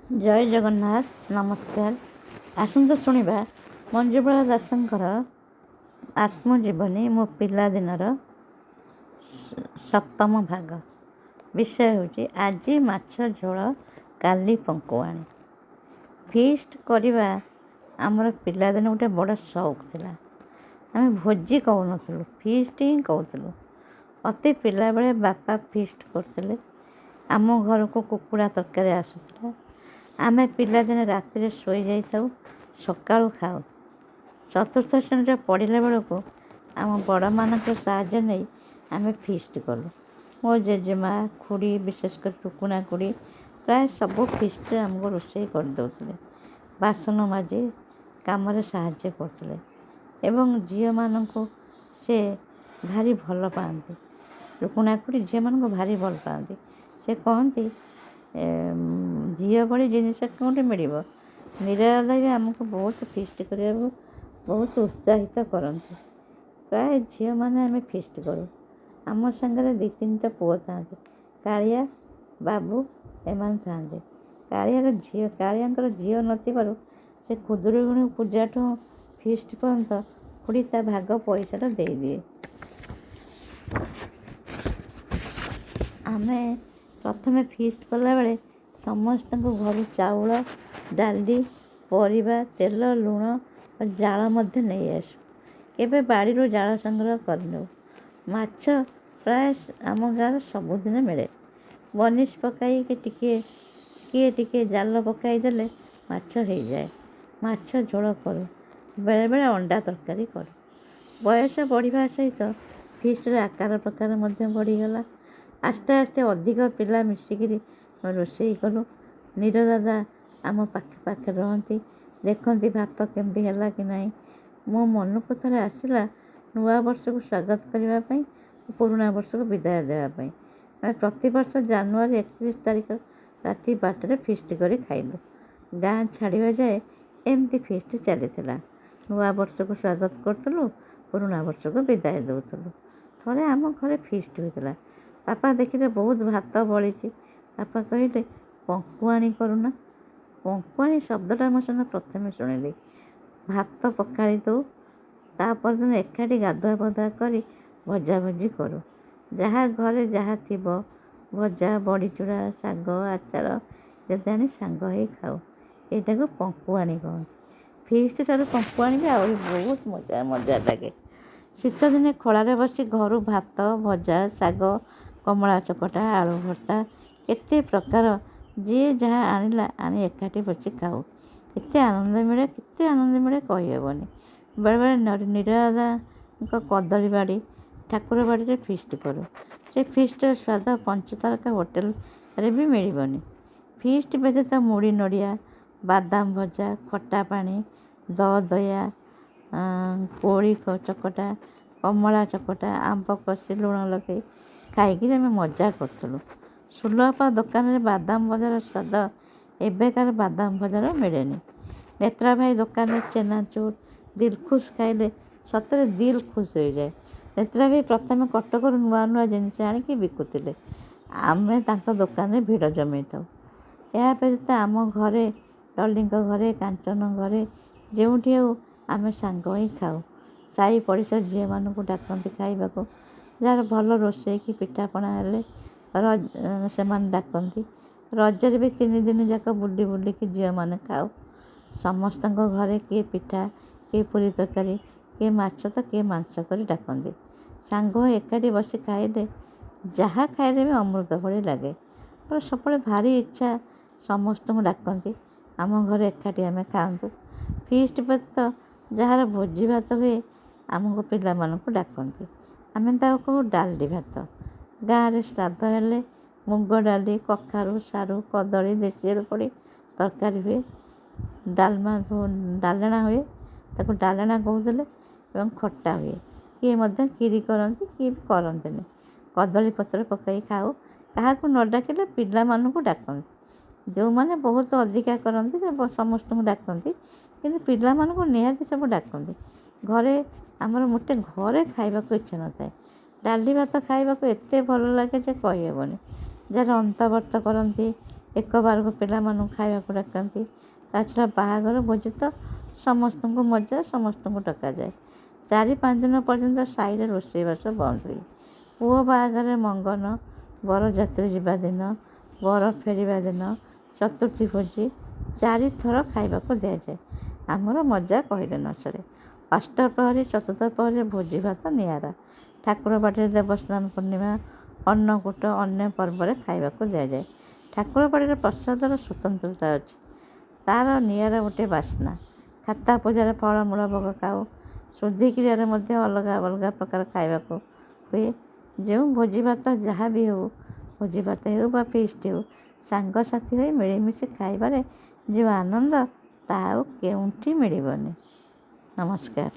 ଜୟ ଜଗନ୍ନାଥ। ନମସ୍କାର। ଆସନ୍ତୁ ଶୁଣିବା ମଞ୍ଜୁବାଳା ଦାସଙ୍କର ଆତ୍ମଜୀବନୀ ମୋ ପିଲାଦିନର 7ମ ଭାଗ। ବିଷୟ ହେଉଛି ଆଜି ମାଛ ଝୋଳ କାଲି ପଙ୍କୁଆଣି। ଫିଷ୍ଟ କରିବା ଆମର ପିଲାଦିନ ଗୋଟେ ବଡ଼ ସଉକ ଥିଲା। ଆମେ ଭୋଜି କହୁନଥିଲୁ, ଫିଷ୍ଟ ହିଁ କହୁଥିଲୁ। ଅତି ପିଲାବେଳେ ବାପା ଫିଷ୍ଟ କରୁଥିଲେ। ଆମ ଘରକୁ କୁକୁଡ଼ା ତରକାରୀ ଆସୁଥିଲା। ଆମେ ପିଲାଦିନେ ରାତିରେ ଶୋଇଯାଇଥାଉ, ସକାଳୁ ଖାଉ। ଚତୁର୍ଥ ଶ୍ରେଣୀରେ ପଢ଼ିଲା ବେଳକୁ ଆମ ବଡ଼ମାନଙ୍କ ସାହାଯ୍ୟ ନେଇ ଆମେ ଫିଷ୍ଟ କଲୁ। ମୋ ଜେଜେମା, ଖୁଡ଼ି, ବିଶେଷ କରି ଟୁକୁନା ଖୁଡ଼ି ପ୍ରାୟ ସବୁ ଫିଷ୍ଟରେ ଆମକୁ ରୋଷେଇ କରିଦେଉଥିଲେ। ବାସନ ମାଜି କାମରେ ସାହାଯ୍ୟ କରୁଥିଲେ ଏବଂ ଝିଅମାନଙ୍କୁ ସେ ଭାରି ଭଲ ପାଆନ୍ତି। ଟୁକୁନା ଖୁଡ଼ି ଝିଅମାନଙ୍କୁ ଭାରି ଭଲ ପାଆନ୍ତି। ସେ କହନ୍ତି ଝିଅ ଭଳି ଜିନିଷ କେଉଁଠି ମିଳିବ। ନିରାଳା ବି ଆମକୁ ବହୁତ ଫିଷ୍ଟ କରିବାକୁ ବହୁତ ଉତ୍ସାହିତ କରନ୍ତି। ପ୍ରାୟ ଝିଅମାନେ ଆମେ ଫିଷ୍ଟ କରୁ। ଆମ ସାଙ୍ଗରେ 2-3ଟା ପୁଅ ଥାଆନ୍ତି। କାଳିଆ, ବାବୁ ଏମାନେ ଥାଆନ୍ତି। କାଳିଆଙ୍କର ଝିଅ ନଥିବାରୁ ସେ ଖୁଦୁରୁକୁଣୀ ପୂଜାଠୁ ଫିଷ୍ଟ ପର୍ଯ୍ୟନ୍ତ ଖୁଡ଼ି ତା ଭାଗ ପଇସାଟା ଦେଇଦିଏ। ଆମେ ପ୍ରଥମେ ଫିଷ୍ଟ କଲାବେଳେ ସମସ୍ତଙ୍କୁ ଘରୁ ଚାଉଳ, ଡାଲି, ପରିବା, ତେଲ, ଲୁଣ ଓ ଜାଳ ମଧ୍ୟ ନେଇ ଆସୁ। କେବେ ବାଡ଼ିରୁ ଜାଳ ସଂଗ୍ରହ କରିନେଉ। ମାଛ ପ୍ରାୟ ଆମ ଗାଁରେ ସବୁଦିନ ମିଳେ। ବନିଶ ପକାଇ କିଏ ଟିକେ ଜାଲ ପକାଇ ଦେଲେ ମାଛ ହେଇଯାଏ। ମାଛ ଝୋଳ କରୁ। ବେଳେବେଳେ ଅଣ୍ଡା ତରକାରୀ କରୁ। ବୟସ ବଢ଼ିବା ସହିତ ଫିଷ୍ଟର ଆକାର ପ୍ରକାର ମଧ୍ୟ ବଢ଼ିଗଲା। ଆସ୍ତେ ଆସ୍ତେ ଅଧିକ ପିଲା ମିଶିକିରି ରୋଷେଇ କଲୁ। ନୀର ଦାଦା ଆମ ପାଖରେ ରହନ୍ତି, ଦେଖନ୍ତି ଭାତ କେମିତି ହେଲା କି ନାହିଁ। ମୋ ମନକୁ ଥରେ ଆସିଲା ନୂଆ ବର୍ଷକୁ ସ୍ୱାଗତ କରିବା ପାଇଁ ଓ ପୁରୁଣା ବର୍ଷକୁ ବିଦାୟ ଦେବା ପାଇଁ। ଆମେ ପ୍ରତିବର୍ଷ ଜାନୁଆରୀ 31 ତାରିଖ ରାତି 12ଟାରେ ଫିଷ୍ଟ କରି ଖାଇଲୁ। ଗାଁ ଛାଡ଼ିବା ଯାଏ ଏମିତି ଫିଷ୍ଟ ଚାଲିଥିଲା। ନୂଆ ବର୍ଷକୁ ସ୍ୱାଗତ କରୁଥିଲୁ, ପୁରୁଣା ବର୍ଷକୁ ବିଦାୟ ଦେଉଥିଲୁ। ଥରେ ଆମ ଘରେ ଫିଷ୍ଟ ହୋଇଥିଲା। ବାପା ଦେଖିଲେ ବହୁତ ଭାତ ବଳିଛି। ବାପା କହିଲେ ପଙ୍କୁଆଣି କରୁନା। ପଙ୍କୁଆଣି ଶବ୍ଦଟା ମୋ ସାଙ୍ଗେ ପ୍ରଥମେ ଶୁଣିଲି। ଭାତ ପକାଳି ଦେଉ, ତାପରଦିନ ଏକାଠି ଗାଧୁଆ ପାଧୁଆ କରି ଭଜାଭଜି କରୁ। ଯାହା ଘରେ ଯାହା ଥିବ ଭଜା, ବଡ଼ିଚୁରା, ଶାଗ, ଆଚାର ଯଦି ଆଣି ସାଙ୍ଗ ହେଇ ଖାଉ। ଏଇଟାକୁ ପଙ୍କୁଆଣି କହନ୍ତି। ଫିଷ୍ଟ ଠାରୁ ପଙ୍କୁଆଣି ବି ଆହୁରି ବହୁତ ମଜା ଲାଗେ। ଶୀତଦିନେ ଖଳାରେ ବସି ଘରୁ ଭାତ, ଭଜା, ଶାଗ, କମଳା ଚକଟା, ଆଳୁ ଭର୍ତ୍ତା କେତେ ପ୍ରକାର ଯିଏ ଯାହା ଆଣିଲା ଆଣି ଏକାଠି ବସି ଖାଉ। କେତେ ଆନନ୍ଦ ମିଳେ କହିହେବନି। ବେଳେବେଳେ ନିରାଦାଙ୍କ କଦଳୀ ବାଡ଼ି, ଠାକୁର ବାଡ଼ିରେ ଫିଷ୍ଟ କରୁ। ସେ ଫିଷ୍ଟର ସ୍ୱାଦ ପଞ୍ଚତାରକା ହୋଟେଲରେ ବି ମିଳିବନି। ଫିଷ୍ଟ ବ୍ୟତୀତ ମୁଢ଼ି ନଡ଼ିଆ, ବାଦାମ ଭଜା, ଖଟା ପାଣି, ଦୟା, କୋଳି ଚକଟା, କମଳା ଚକଟା, ଆମ୍ବ କଷି ଲୁଣ ଲଗାଇ ଖାଇକିରି ଆମେ ମଜା କରୁଥିଲୁ। ସୁଲଭ ଦୋକାନରେ ବାଦାମ ଭଜାର ସ୍ୱାଦ ଏବେକାର ବାଦାମ ଭଜାର ମିଳେନି। ନେତ୍ରା ଭାଇ ଦୋକାନରେ ଚେନାଚୁର, ଦିଲଖୁସ ଖାଇଲେ ସତରେ ଦିଲ୍ ଖୁସ ହୋଇଯାଏ। ନେତ୍ରା ଭାଇ ପ୍ରଥମେ କଟକରୁ ନୂଆ ଜିନିଷ ଆଣିକି ବିକୁଥିଲେ। ଆମେ ତାଙ୍କ ଦୋକାନରେ ଭିଡ଼ ଜମେଇଥାଉ। ଏହା ବ୍ୟତୀତ ଆମ ଘରେ, ଡଲିଙ୍କ ଘରେ, କାଞ୍ଚନ ଘରେ ଯେଉଁଠି ହେଉ ଆମେ ସାଙ୍ଗ ହୋଇ ଖାଉ। ସାହି ପଡ଼ିଶା ଝିଅମାନଙ୍କୁ ଡାକନ୍ତି ଖାଇବାକୁ। ଯାହାର ଭଲ ରୋଷେଇ କି ପିଠାପଣା ହେଲେ ସେମାନେ ଡାକନ୍ତି। ରଜରେ ବି 3 ଦିନ ଯାକ ବୁଲିକି ଝିଅମାନେ ଖାଉ। ସମସ୍ତଙ୍କ ଘରେ କିଏ ପିଠା, କିଏ ପୁରୀ ତରକାରୀ, କିଏ ମାଛ ତ କିଏ ମାଂସ କରି ଡାକନ୍ତି। ସାଙ୍ଗ ହୋଇ ଏକାଠି ବସି ଖାଇଲେ ଯାହା ଖାଇଲେ ବି ଅମୃତ ଭଳି ଲାଗେ। ମୋର ସବୁବେଳେ ଭାରି ଇଚ୍ଛା ସମସ୍ତଙ୍କୁ ଡାକନ୍ତି, ଆମ ଘରେ ଏକାଠି ଆମେ ଖାଆନ୍ତୁ। ଫିଷ୍ଟ ବ୍ୟତୀତ ଯାହାର ଭୋଜି ଭାତ ହୁଏ ଆମକୁ ପିଲାମାନଙ୍କୁ ଡାକନ୍ତି। ଆମେ ତାକୁ କହୁ ଡାଲି ଭାତ। ଗାଁରେ ଶ୍ରାଦ୍ଧ ହେଲେ ମୁଗ ଡାଲି, କଖାରୁ, ସାରୁ, କଦଳୀ, ଦେଶୀଆଳୁ ପଡ଼ି ତରକାରୀ ହୁଏ। ଡାଲେଣା ହୁଏ, ତାକୁ ଡାଲେଣା କହୁଥିଲେ ଏବଂ ଖଟା ହୁଏ। କିଏ ମଧ୍ୟ କ୍ଷୀରି କରନ୍ତି, କିଏ ବି କରନ୍ତିନି। କଦଳୀ ପତ୍ର ପକାଇ ଖାଉ। କାହାକୁ ନ ଡାକିଲେ ପିଲାମାନଙ୍କୁ ଡାକନ୍ତି। ଯେଉଁମାନେ ବହୁତ ଅଧିକା କରନ୍ତି ସମସ୍ତଙ୍କୁ ଡାକନ୍ତି, କିନ୍ତୁ ପିଲାମାନଙ୍କୁ ନିହାତି ସବୁ ଡାକନ୍ତି। ଘରେ ଆମର ମୋଟେ ଘରେ ଖାଇବାକୁ ଇଚ୍ଛା ନଥାଏ। ଡାଲି ଭାତ ଖାଇବାକୁ ଏତେ ଭଲ ଲାଗେ ଯେ କହିହେବନି। ଯାହାର ଅନ୍ତବର୍ତ କରନ୍ତି ଏକ ବାରକୁ ପିଲାମାନଙ୍କୁ ଖାଇବାକୁ ଡାକନ୍ତି। ତା ଛଡ଼ା ବାହାଘର ଭୋଜି ତ ସମସ୍ତଙ୍କୁ ମଜା, ସମସ୍ତଙ୍କୁ ଡକାଯାଏ। 4-5 ଦିନ ପର୍ଯ୍ୟନ୍ତ ସାହିରେ ରୋଷେଇବାସ ବନ୍ଦ ହୁଏ। ପୁଅ ବାହାଘରରେ ମଙ୍ଗନ, ବରଯାତ୍ରୀ ଯିବା ଦିନ, ବର ଫେରିବା ଦିନ, ଚତୁର୍ଥୀ ଭୋଜି 4 ଥର ଖାଇବାକୁ ଦିଆଯାଏ। ଆମର ମଜା କହିଲେ ନ ସରେ। ଅଷ୍ଟପ୍ରହରୀ, ଚତୁର୍ଥ ପ୍ରହରୀରେ ଭୋଜି ଭାତ ନିଆରା। ଠାକୁର ବାଡ଼ିରେ ଦେବସ୍ନାନ ପୂର୍ଣ୍ଣିମା, ଅନ୍ନକୂଟ, ଅନ୍ୟ ପର୍ବରେ ଖାଇବାକୁ ଦିଆଯାଏ। ଠାକୁର ବାଡ଼ିରେ ପ୍ରସାଦର ସ୍ୱତନ୍ତ୍ରତା ଅଛି। ତା'ର ନିଆରା ଗୋଟିଏ ବାସ୍ନା। ଖାତା ପୂଜାରେ ଫଳମୂଳ ଭୋଗ ଖାଉ। ଶୁଦ୍ଧିକ୍ରିୟାରେ ମଧ୍ୟ ଅଲଗା ଅଲଗା ପ୍ରକାର ଖାଇବାକୁ ହୁଏ। ଯେଉଁ ଭୋଜିଭାତ ଯାହା ବି ହେଉ, ଭୋଜିଭାତ ହେଉ ବା ଫିଷ୍ଟ ହେଉ, ସାଙ୍ଗସାଥି ହୋଇ ମିଳିମିଶି ଖାଇବାରେ ଯେଉଁ ଆନନ୍ଦ, ତାହା ଆଉ କେଉଁଠି ମିଳିବନି। ନମସ୍କାର।